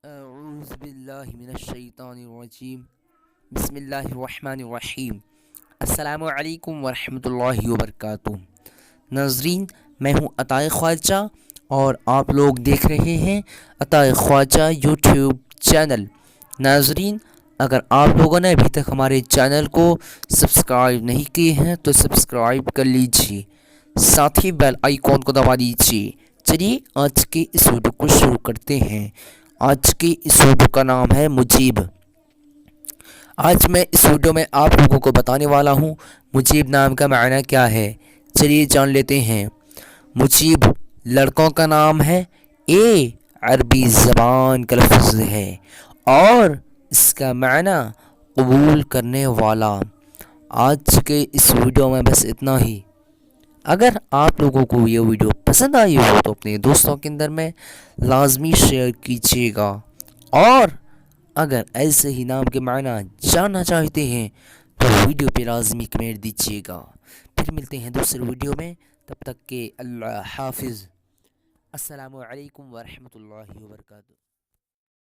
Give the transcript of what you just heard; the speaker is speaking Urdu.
اعوذ باللہ من الشیطان الرجیم بسم اللہ الرحمن الرحیم السلام علیکم ورحمۃ اللہ وبرکاتہ۔ ناظرین، میں ہوں عطائے خواجہ اور آپ لوگ دیکھ رہے ہیں عطائے خواجہ یوٹیوب چینل۔ ناظرین، اگر آپ لوگوں نے ابھی تک ہمارے چینل کو سبسکرائب نہیں کیے ہیں تو سبسکرائب کر لیجیے، ساتھ ہی بیل آئیکن کو دبا دیجیے۔ چلیے آج کے اس ویڈیو کو شروع کرتے ہیں۔ آج کی اس ویڈیو کا نام ہے مجیب۔ آج میں اس ویڈیو میں آپ لوگوں کو بتانے والا ہوں مجیب نام کا معنی کیا ہے۔ چلیے جان لیتے ہیں۔ مجیب لڑکوں کا نام ہے، اے عربی زبان کا لفظ ہے اور اس کا معنی قبول کرنے والا۔ آج کے اس ویڈیو میں بس اتنا ہی۔ اگر آپ لوگوں کو یہ ویڈیو پسند آئی ہو تو اپنے دوستوں کے اندر میں لازمی شیئر کیجیے گا، اور اگر ایسے ہی نام کے معنی جاننا چاہتے ہیں تو ویڈیو پہ لازمی کمنٹ دیجیے گا۔ پھر ملتے ہیں دوسرے ویڈیو میں، تب تک کہ اللہ حافظ۔ السلام علیکم ورحمۃ اللہ وبرکاتہ۔